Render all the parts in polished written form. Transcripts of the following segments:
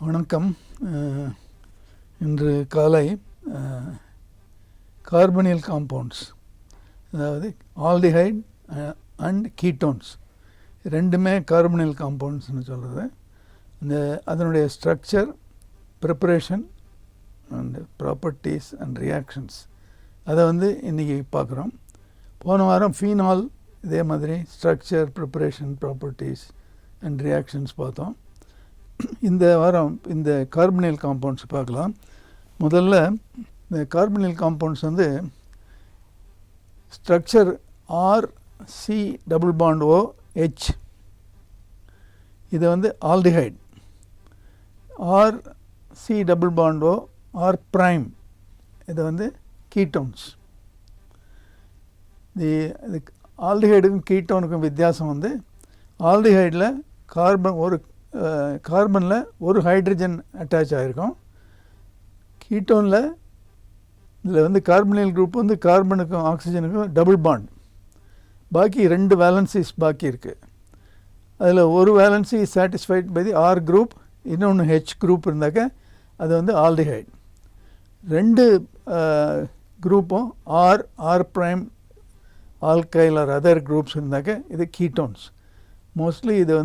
வணக்கம். இன்று காலை கார்பனில் காம்பவுண்ட்ஸ், அதாவது ஆல்டிஹைட் அண்ட் கீட்டோன்ஸ் ரெண்டுமே கார்பனில் காம்பவுண்ட்ஸ்னு சொல்கிறது. அதனுடைய structure, preparation and properties and reactions அதை இன்றைக்கி பார்க்குறோம். போன வாரம் ஃபீனால் இதே மாதிரி structure, preparation, properties and reactions பார்த்தோம். இந்த வாரம் இந்த கார்பனில் காம்பவுண்ட்ஸ் பார்க்கலாம். முதல்ல இந்த carbonyl compounds structure RC double bond OH, இது ஆல்டிஹைட். RC டபுள் பாண்ட் O R prime, இது கீட்டோன்ஸ். இது ஆல்டிஹைடுக்கும் கீட்டோனுக்கும் வித்தியாசம் ஆல்டிஹைடில் கார்பனில் ஒரு ஹைட்ரஜன் அட்டாச் ஆகிருக்கும். கீட்டோனில் இதில் கார்பனில் குரூப் கார்பனுக்கும் ஆக்சிஜனுக்கும் டபுள் பாண்ட், பாக்கி 2 வேலன்சிஸ் பாக்கி இருக்குது. அதில் ஒரு valency satisfied by the R group, இன்னொன்று H குரூப் இருந்தாக்க அது ஆல்டிஹைட். 2 குரூப்பும் R prime alkyl or other groups இருந்தாக்க இது கீட்டோன்ஸ். மோஸ்ட்லி இது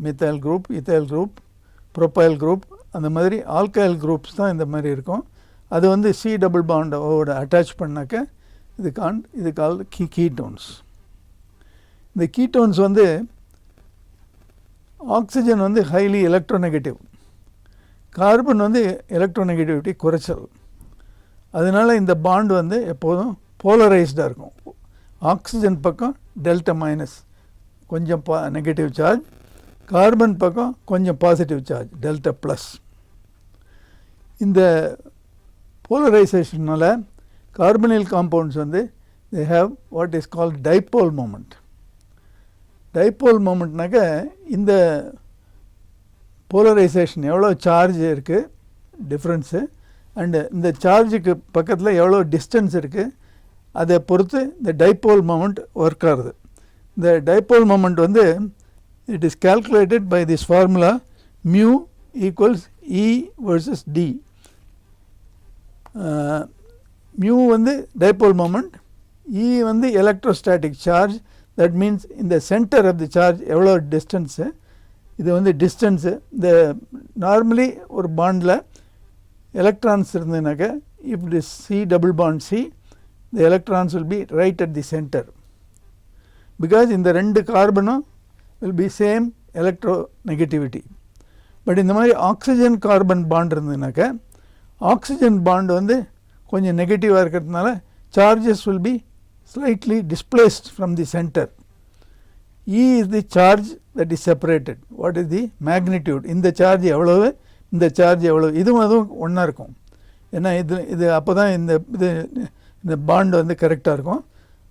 methyl group, ethyl group, propyl group, அந்த மாதிரி ஆல்கைல் குரூப்ஸ் தான் இந்த மாதிரி இருக்கும். அது C டபுள் பாண்டோட அட்டாச் பண்ணாக்க இது கால் கீட்டோன்ஸ். இந்த ketones oxygen highly electronegative, carbon electronegativity குறைச்சல். அதனால் இந்த பாண்ட் எப்போதும் போலரைஸ்டாக இருக்கும். ஆக்சிஜன் பக்கம் டெல்டா மைனஸ், கொஞ்சம் நெகட்டிவ் சார்ஜ், கார்பன் பக்கம் கொஞ்சம் பாசிட்டிவ் சார்ஜ் டெல்டா ப்ளஸ். இந்த போலரைசேஷனால் carbonyl compounds they have what is called dipole moment. Dipole மோமெண்ட்னாக்க இந்த போலரைசேஷன் எவ்வளோ சார்ஜ் இருக்குது டிஃப்ரென்ஸு, அண்டு இந்த சார்ஜுக்கு பக்கத்தில் எவ்வளோ டிஸ்டன்ஸ் இருக்குது, அதை பொறுத்து இந்த டைப்போல் மோமெண்ட் ஒர்க் ஆகுது. இந்த dipole moment it is calculated by this formula mu equals E versus D. Mu dipole moment, E electrostatic charge, that means in the center of the charge எவ்வளோ distance, இது distance. இந்த normally ஒரு பாண்டில் electrons இருந்ததுனாக்க, if it is C double bond C, the electrons will be right at the center, because இந்த 2 கார்பனும் will be same electronegativity. But இந்த மாதிரி oxygen carbon bond இருந்ததுனாக்க, ஆக்சிஜன் பாண்ட் கொஞ்சம் நெகட்டிவாக இருக்கிறதுனால charges will be slightly displaced from the center. E is the charge that is separated. What is the magnitude? இந்த charge எவ்வளவு, இந்த சார்ஜ் எவ்வளவு, அதுவும் ஒன்றா இருக்கும். ஏன்னா இது அப்போ தான் இந்த பாண்ட் கரெக்டாக இருக்கும்.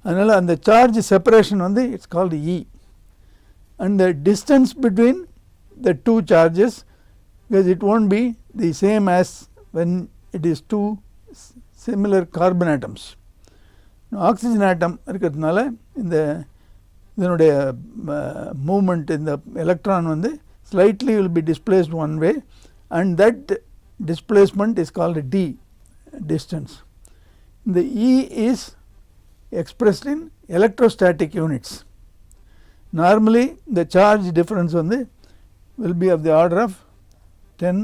அதனால் அந்த charge separation it's called E. And the distance between the 2 charges, because it won't be the same as when it is 2 similar carbon atoms. Oxygen atom இருக்கிறதுனால இதனுடைய movement, இந்த electron slightly will be displaced one way, and that displacement is called D, distance. The E is expressed in electrostatic units. Normally the charge difference will be of the order of 10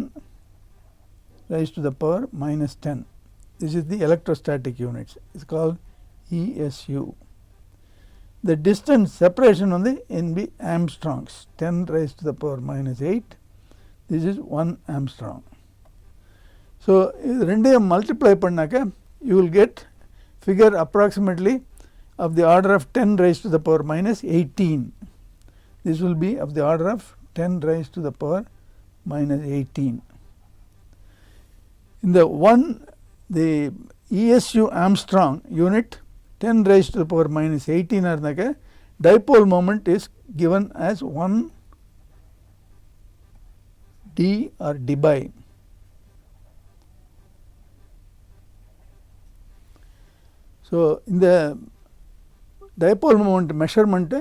raised to the power minus 10. This is the electrostatic units. It's called ESU. The distance separation in be Armstrongs, 10 raised to the power minus 8. This is 1 Armstrong. So ரெண்டையும் multiply பண்ணாக்க you will get figure approximately of the order of 10 raised to the power minus 18. This will be of the order of 10 raised to the power minus 18. In the ESU Armstrong unit, 10 raised to the power minus 18 இருந்தாக்க dipole moment is given as 1 D or dBi. So இந்த dipole moment measurement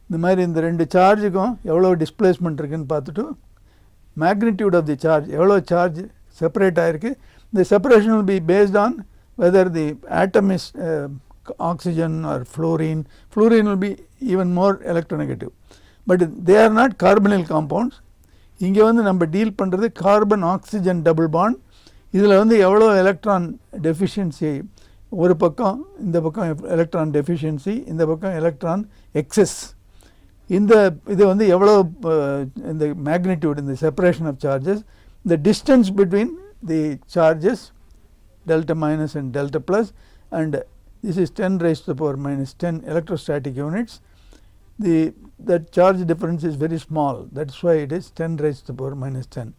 இந்த மாதிரி இந்த 2 சார்ஜுக்கும் எவ்வளோ displacement இருக்குதுன்னு பார்த்துட்டு magnitude of the charge, எவ்வளோ charge separate ஆயிருக்கு. The separation will be based on whether the atom is oxygen or fluorine. Fluorine will be even more electronegative. But they are not carbonyl compounds. இங்கே வந்து நம்ம deal பண்ணுறது carbon oxygen double bond. இதில் வந்து எவ்வளோ electron deficiency, ஒரு பக்கம் இந்த பக்கம் எலக்ட்ரான் டெஃபிஷியன்சி, இந்த பக்கம் எலக்ட்ரான் எக்ஸஸ். இந்த இது வந்து எவ்வளோ இந்த மேக்னிடியூட், இந்த separation of charges, the distance between the charges delta minus and delta plus, and this is 10 raised to the power minus 10 electrostatic units. That charge difference is very small, that's why it is 10 raised to the power minus 10.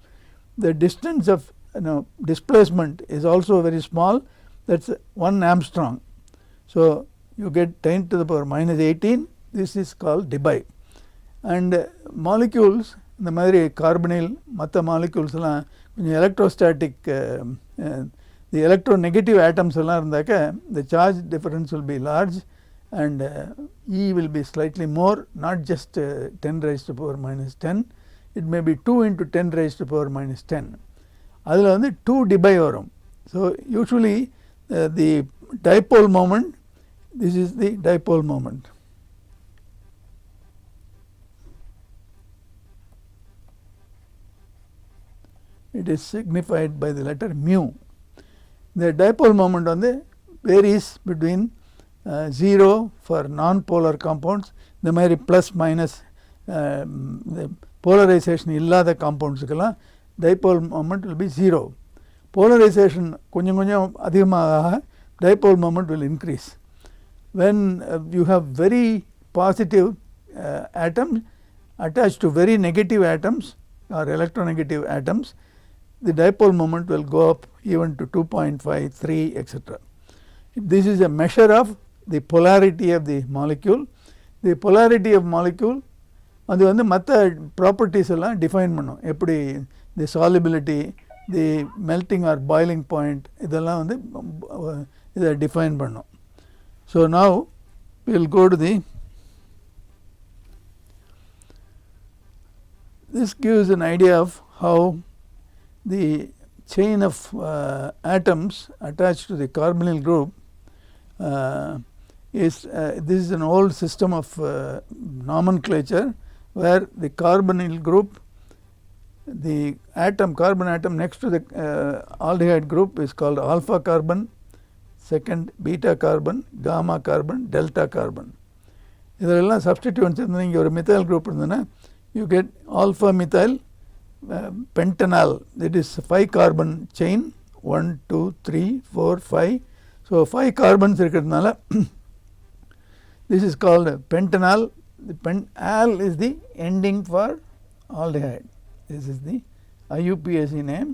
The distance of displacement is also very small, that's 1 Armstrong. So you get 10 to the power minus 18, this is called debye. And molecules இந்த மாதிரி கார்பனில் மற்ற மாலிக்யூல்ஸ்லாம் கொஞ்சம் electrostatic, தி electro negative atoms எல்லாம் இருந்தாக்க the charge difference will be large and E will be slightly more, not just 10 raised to the power minus 10, it may be 2 into 10 raised to the power minus 10. அதில் வந்து 2 debye வரும். So usually the dipole moment, this is the dipole moment. It is signified by the letter mu. The dipole moment வந்து varies between 0 for non-polar compounds, இந்த மாதிரி plus minus polarisation இல்லாத காம்பவுண்ட்ஸுக்கெல்லாம் dipole moment will be 0. Polarization கொஞ்சம் கொஞ்சம் அதிகமாக dipole moment will increase. When you have very positive atoms attached to very negative atoms or electronegative atoms, the dipole moment will go up even to 2.5, 3, etc. This is a measure of the polarity of the molecule. The polarity of molecule அது வந்து மற்ற properties எல்லாம் define பண்ணும். எப்படி the solubility, the melting or boiling point, இதெல்லாம் வந்து இதை define பண்ணும். So now will go to the, this gives an idea of how the chain of atoms attached to the carbonyl group is this is an old system of nomenclature where the carbonyl group, the atom, carbon atom next to the aldehyde group is called alpha carbon, second beta carbon, gamma carbon, delta carbon. இதெல்லாம் substituents இருந்தால் இங்கே ஒரு methyl group இருந்ததுன்னா you get alpha methyl pentanal, that is 5 carbon chain, 1 2 3 4 5. So 5 carbons இருக்கிறதுனால this is called pentanal. The al is the ending for aldehyde. This is the IUPAC name.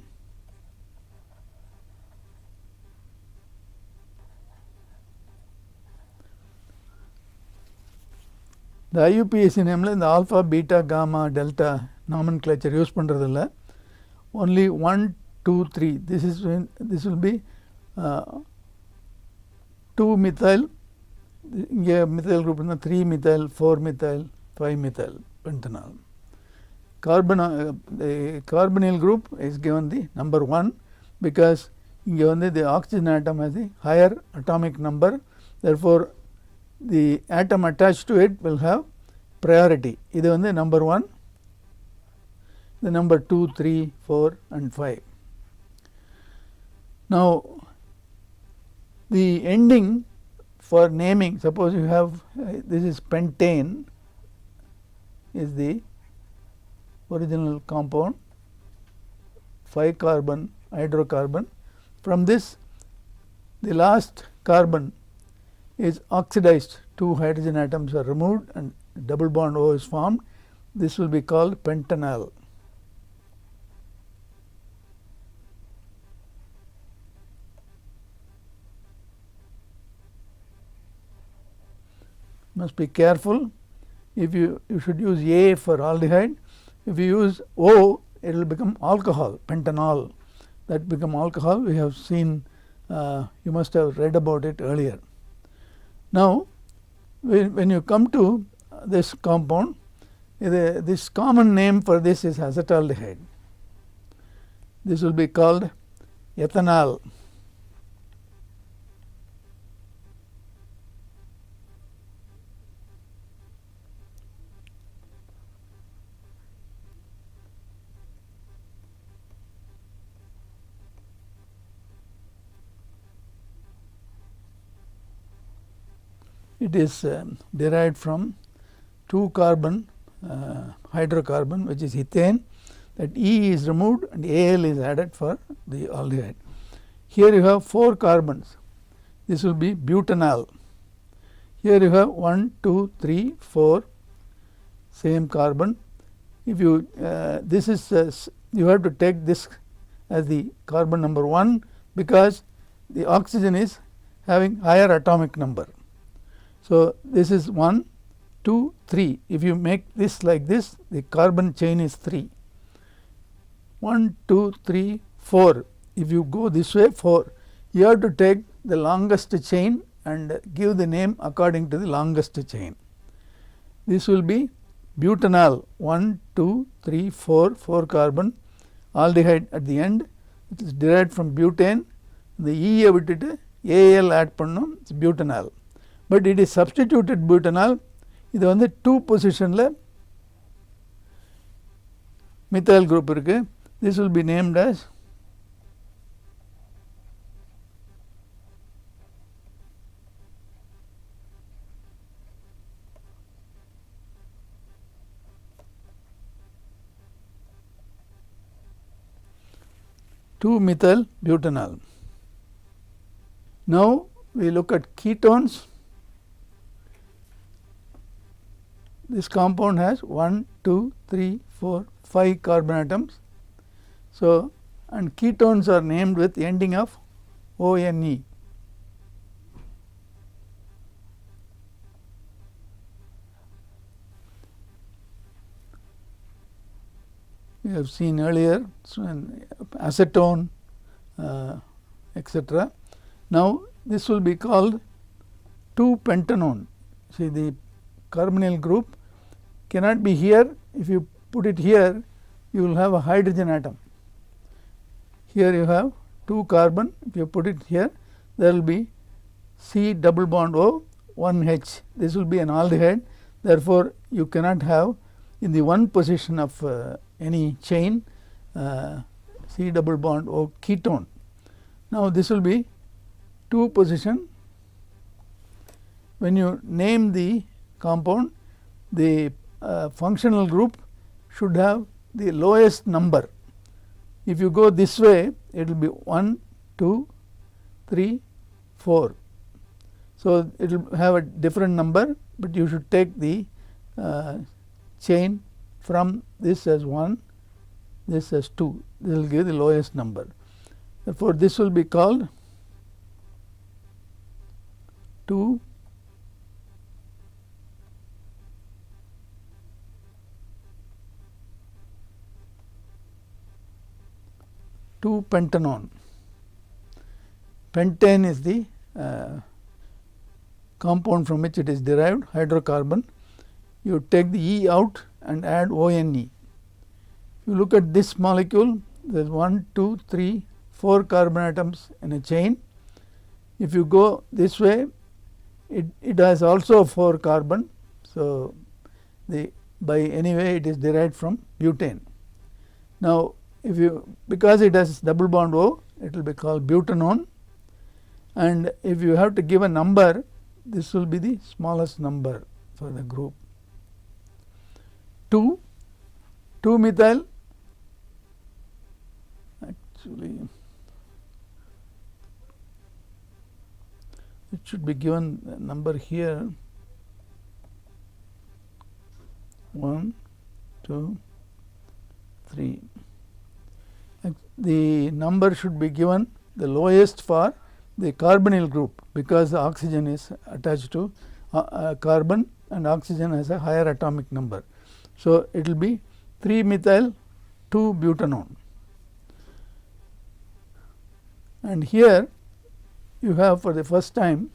The IUPAC name la இந்த alpha, beta, gamma, delta nomenclature use பண்றதில்ல. Only 1 2 3, this will be 2 methyl, இங்கே methyl group இருந்தால் 3 methyl, 4 methyl, 5 methyl pentanal. The carbonyl group is given the number 1 because இங்கே வந்து the oxygen atom has the higher atomic number, therefore the atom attached to it will have priority. இது வந்து number 1, the number 2, 3, 4 and 5. Now the ending for naming, suppose you have this is pentane is the original compound, 5 carbon hydrocarbon. From this the last carbon is oxidized, 2 hydrogen atoms are removed and double bond O is formed. This will be called pentanal. Must be careful. If you should use A for aldehyde. If you use O, it will become alcohol, pentanol. That become alcohol. We have seen, you must have read about it earlier. Now when you come to this compound, this common name for this is acetaldehyde. This will be called ethanol. It is derived from 2 carbon hydrocarbon, which is ethane. That E is removed and Al is added for the aldehyde. Here you have 4 carbons. This will be butanol. Here you have 1, 2, 3, 4 same carbon. If you this is you have to take this as the carbon number 1 because the oxygen is having higher atomic number. So, this is 1, 2, 3. If you make this like this, the carbon chain is 3. 1, 2, 3, 4. If you go this way, 4. You have to take the longest chain and give the name according to the longest chain. This will be butanol, 1, 2, 3, 4, 4 carbon, aldehyde at the end. It is derived from butane. The E விட்டுட்டு Al add பண்ணோம், it's butanol. But it is substituted butanol. இது வந்து 2 positionல methyl group இருக்கு. This will be named as methyl butanol. Now we look at ketones. This compound has 1, 2, 3, 4, 5 carbon atoms. So, and ketones are named with ending of ONE. We have seen earlier acetone, etc. Now, this will be called 2-pentanone. See, the carbonyl group cannot be here. If you put it here, you will have a hydrogen atom. Here you have 2 carbon. If you put it here, there will be C double bond O 1 H. This will be an aldehyde. Therefore, you cannot have in the one position of any chain C double bond O ketone. Now, this will be 2 position. When you name the compound, the functional group should have the lowest number. If you go this way, it will be 1, 2, 3, 4. So, it will have a different number, but you should take the chain from this as 1, this as 2. This will give the lowest number. Therefore, this will be called 2 2-pentanone. Pentane is the compound from which it is derived, hydrocarbon. You take the E out and add ONE. You look at this molecule, there is 1, 2, 3, 4 carbon atoms in a chain. If you go this way, it has also 4 carbon. So, by anyway it is derived from butane. Now, if you because it has double bond O, it will be called butanone, and if you have to give a number, this will be the smallest number for the group. 2-methyl, actually it should be given a number here, 1, 2, 3. The number should be given the lowest for the carbonyl group, because the oxygen is attached to carbon and oxygen has a higher atomic number. So, it will be 3-methyl 2-butanone. And here you have for the first time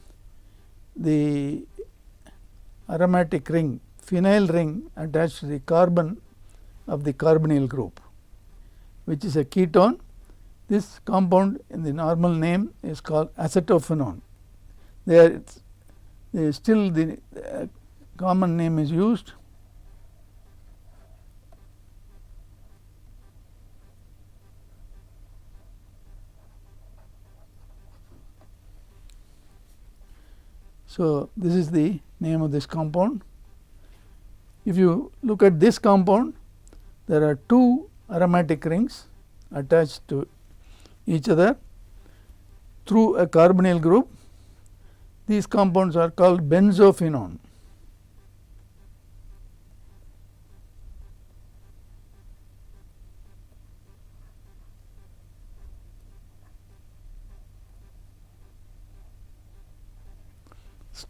the aromatic ring, phenyl ring attached to the carbon of the carbonyl group, which is a ketone. This compound in the normal name is called acetophenone. There still the common name is used. So, this is the name of this compound. If you look at this compound, there are two aromatic rings attached to each other through a carbonyl group. These compounds are called benzophenone.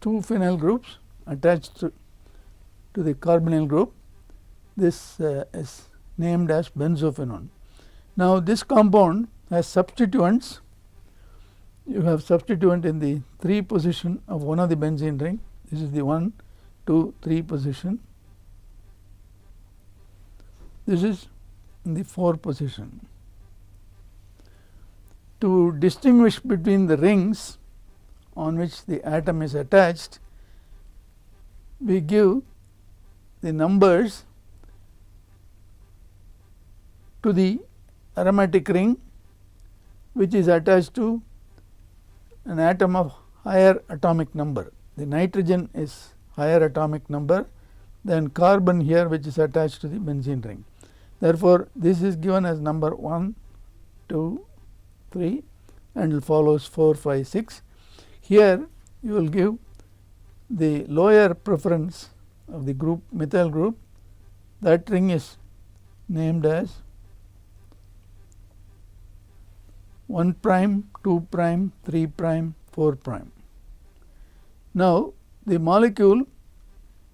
Two phenyl groups attached to the carbonyl group. This is named as benzophenone. Now, this compound has substituents. You have substituent in the 3 position of one of the benzene ring. This is the 1, 2, 3 position. This is in the 4 position. To distinguish between the rings on which the atom is attached, we give the numbers to the aromatic ring which is attached to an atom of higher atomic number. The nitrogen is higher atomic number than carbon here, which is attached to the benzene ring. Therefore, this is given as number 1, 2, 3 and it follows 4, 5, 6. Here you will give the lower preference of the group methyl group. That ring is named as 1 prime, 2 prime, 3 prime, 4 prime. Now, the molecule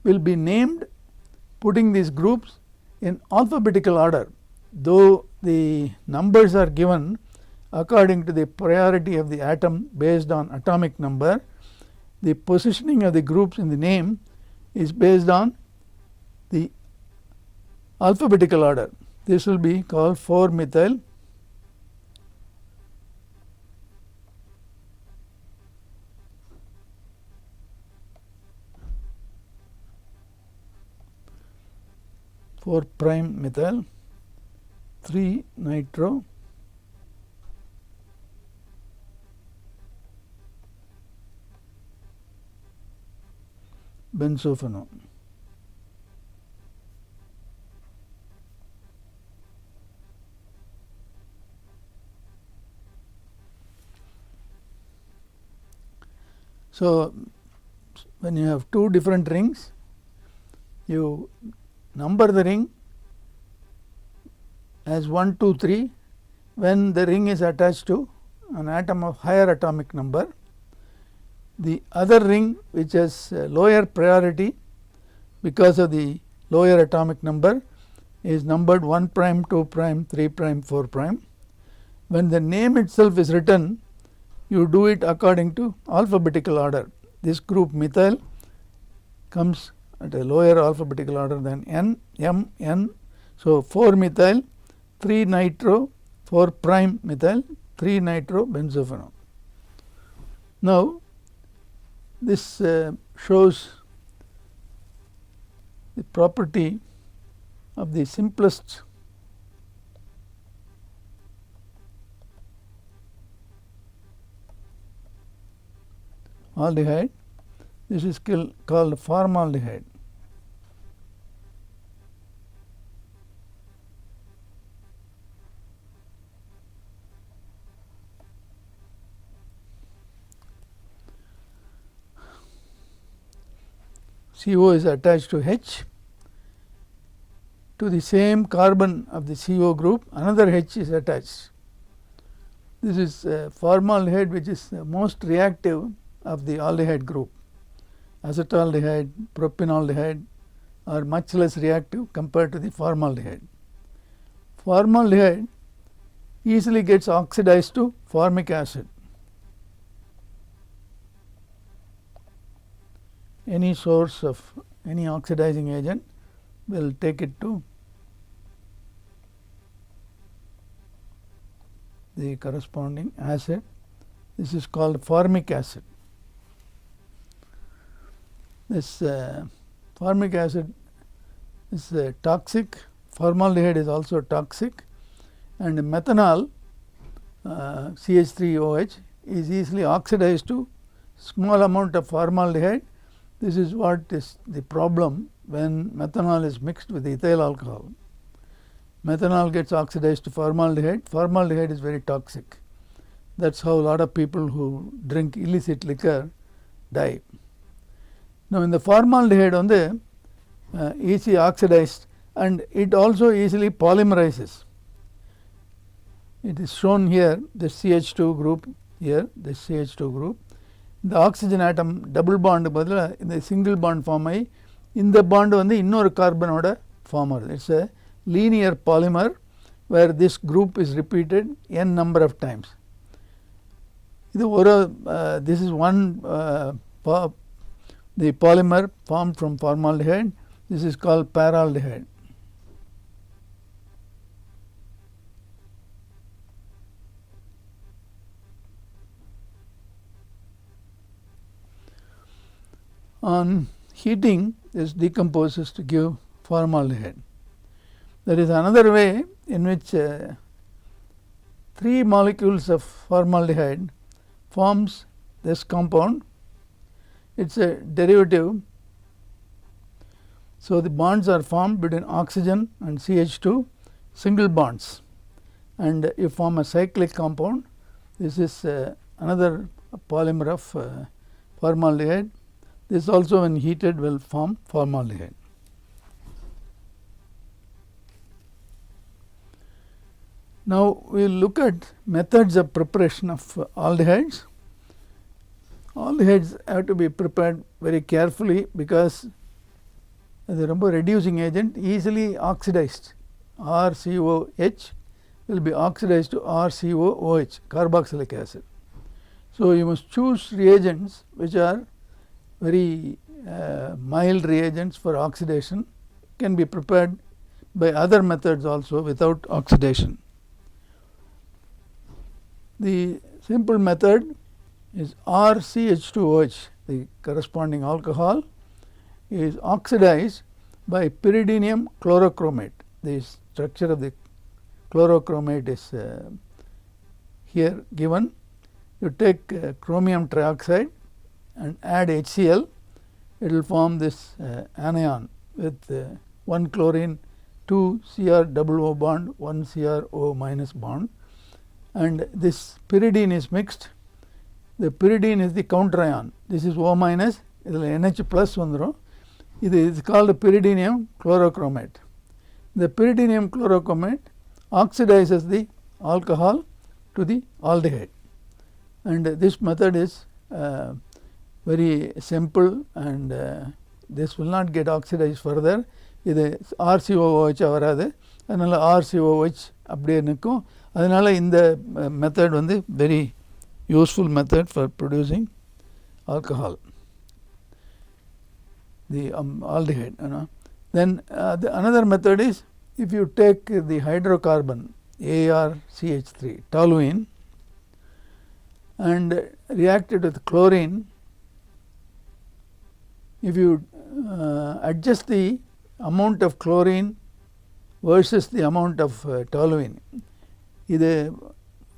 will be named putting these groups in alphabetical order, though the numbers are given according to the priority of the atom based on atomic number. The positioning of the groups in the name is based on the alphabetical order. This will be called 4-methyl, prime methyl, 3-nitro, benzophenone. So, when you have two different rings, you number the ring as 1, 2, 3 when the ring is attached to an atom of higher atomic number. The other ring which has lower priority because of the lower atomic number is numbered 1 prime, 2 prime, 3 prime, 4 prime. When the name itself is written, you do it according to alphabetical order. This group methyl comes at a lower alphabetical order than N, M, N. So, 4-methyl, 3-nitro, 4 prime methyl, 3-nitro benzophenone. Now, this shows the property of the simplest aldehyde. This is called formaldehyde. CO is attached to H. To the same carbon of the CO group, another H is attached. This is formaldehyde, which is the most reactive of the aldehyde group. Acetaldehyde, propionaldehyde are much less reactive compared to the formaldehyde. Formaldehyde easily gets oxidized to formic acid. Any source of any oxidizing agent will take it to the corresponding acid. This is called formic acid. This formic acid is toxic. Formaldehyde is also toxic, and methanol CH3OH is easily oxidized to small amount of formaldehyde. This is what is the problem when methanol is mixed with ethyl alcohol. Methanol gets oxidized to formaldehyde. Formaldehyde is very toxic. That's how a lot of people who drink illicit liquor die. Now, in the formaldehyde on the easily oxidized, and it also easily polymerizes. It is shown here, the CH2 group here, this CH2 group. The oxygen atom double bond பதிலா இந்த single bond form ஆகி இந்த bond வந்து இன்னொரு கார்பனோட form ஆகுது. It's a linear polymer where this group is repeated n number of times. இது ஒரு this is one the polymer formed from formaldehyde. This is called paraldehyde. On heating, this decomposes to give formaldehyde. There is another way in which 3 molecules of formaldehyde forms this compound. It's a derivative. So, the bonds are formed between oxygen and CH2, single bonds, and you form a cyclic compound. This is another polymer of formaldehyde. This also, when heated, will form formaldehyde. Now, we will look at methods of preparation of aldehydes. Aldehydes have to be prepared very carefully because the reducing agent easily oxidized. RCOH will be oxidized to RCOOH, carboxylic acid. So, you must choose reagents which are very mild reagents for oxidation, can be prepared by other methods also without oxidation. The simple method is RCH2OH, the corresponding alcohol, is oxidized by pyridinium chlorochromate. The structure of the chlorochromate is here given. You take chromium trioxide and add HCl, it will form this anion with 1 chlorine, 2 CrOO bond, 1 CrO minus bond, and this pyridine is mixed. The pyridine is the counter ion. This is O minus, NH plus vandrum. This is called pyridinium chlorochromate. The pyridinium chlorochromate oxidizes the alcohol to the aldehyde, and this method is very simple, and this will not get oxidized further. இது RCOOH வராது, அதனால் RCOOH அப்படியே நிற்கும். அதனால் இந்த method வந்து very useful method for producing alcohol, the aldehyde. Then another method is, if you take the hydrocarbon ARCH3, toluene, and react it with chlorine, if you adjust the amount of chlorine versus the amount of toluene, இது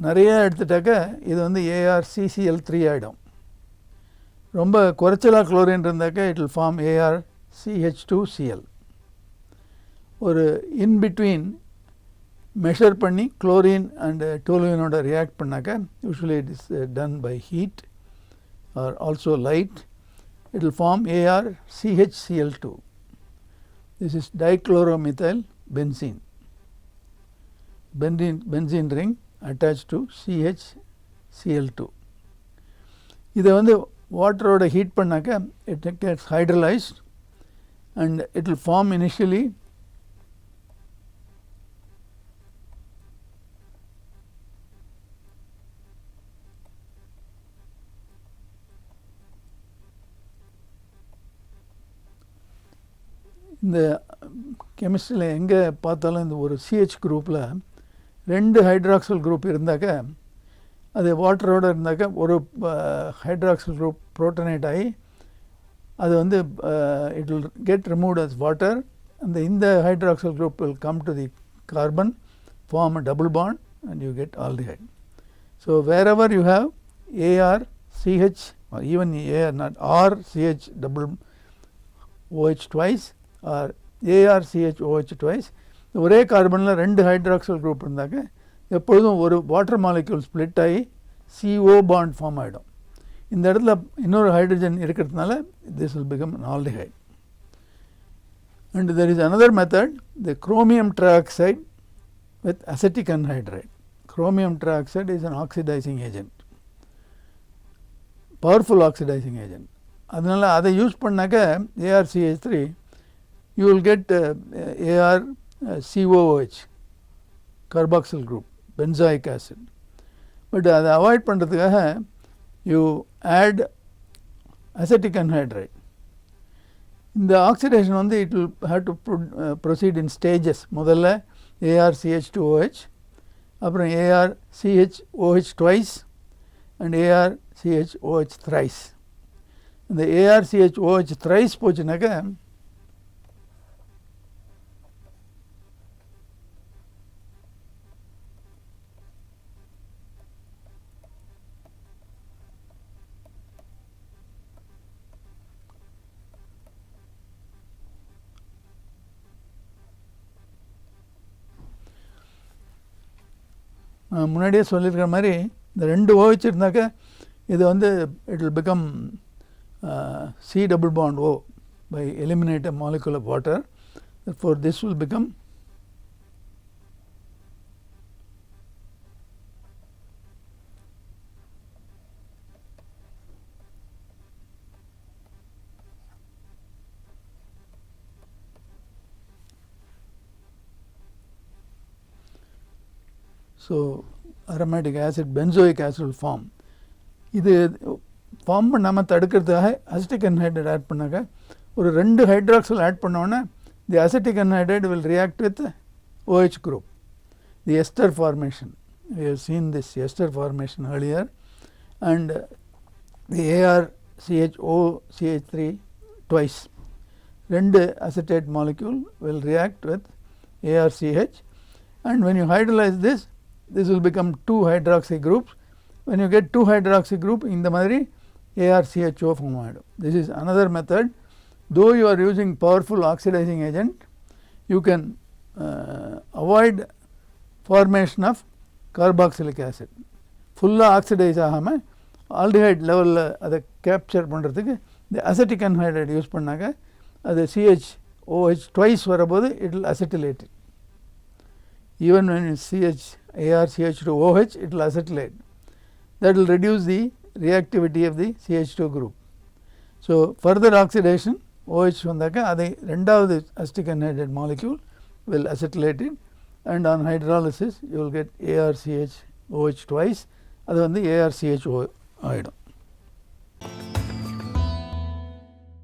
நிறைய எடுத்துட்டாக்க இது வந்து ArCCl3 ஆகிடும். ரொம்ப குறைச்சலாக chlorine இருந்தாக்க it will form ArCH2Cl. ஒரு in between measure பண்ணி குளோரின் அண்ட் டோலுவினோட ரியாக்ட் பண்ணாக்க usually it is done by heat or also light. It will form ArCHCl2. This is dichloromethyl benzene. Benzene ring attached to CHCl2. இதை வந்து வாட்டரோட heat பண்ணாக்க it gets hydrolyzed and it will form initially இந்த கெமிஸ்ட்ரியில் எங்கே பார்த்தாலும் இந்த ஒரு CH குரூப்பில் 2 ஹைட்ராக்சல் குரூப் இருந்தாக்க அது வாட்டரோடு இருந்தாக்க ஒரு ஹைட்ராக்சல் குரூப் புரோட்டனேட் ஆகி அது வந்து it will get removed as water அந்த இந்த hydroxyl group will come to the carbon form a double bond and you get aldehyde. So wherever you have AR, CH or even AR not R, CH double OH twice or AR, CH, OH twice ஒரே கார்பனில் 2 hydroxyl group இருந்தாக்க எப்பொழுதும் ஒரு water molecule split ஆகி CO bond form ஆகிடும். இந்த இடத்துல இன்னொரு hydrogen இருக்கிறதுனால this will become an aldehyde. And there is another method, the chromium trioxide with acetic anhydride. Chromium trioxide is an oxidizing agent, powerful oxidizing agent. அதனால அதை use பண்ணாக்க ArCH3 you will get ArCOOH carboxyl group benzoic acid. But அதை avoid பண்ணுறதுக்காக you add acetic anhydride. இந்த oxidation வந்து it will have to proceed in stages. முதல்ல ArCH2OH அப்புறம் ArCHOH twice and ArCHOH thrice. இந்த ArCHOH thrice போச்சுனாக்க முன்னாடியே சொல்லியிருக்கிற மாதிரி இந்த 2 OH இருந்தாக்க இது வந்து it will become C double bond O by eliminate a molecule of water. Therefore this will become so aromatic acid benzoic acid will form. இது form பண்ணாமல் தடுக்கிறதுக்காக அசிட்டிக் அன்ஹைட்ரைடு ஆட் பண்ணாக்க ஒரு 2 ஹைட்ராக்சல் ஆட் பண்ணோன்னே the acetic anhydride will react with OH group the ester formation. we have seen this ester formation earlier and the ArCHOCH3 twice 2 acetate molecule will react with ArCH and when you hydrolyze this will become 2 hydroxy groups. When you get 2 hydroxy group இந்த மாதிரி ArCHO form ஆகிடும். This is another method. Though you are using powerful oxidizing agent, you can avoid formation of carboxylic acid. ஃபுல்லாக oxidise ஆகாமல் aldehyde லெவலில் அதை capture பண்ணுறதுக்கு இந்த acetic anhydride use பண்ணாக்க அது CHOH twice வரும்போது it will acetylate it. Even when you ArCH2OH it will acetylate. That will reduce the reactivity of the CH2 group. So further oxidation OH வந்தாக்க அதை 2வது acetic anhydride molecule will acetylate it and on hydrolysis you will get ArCHOH twice அது வந்து ArCHO ஆகிடும்.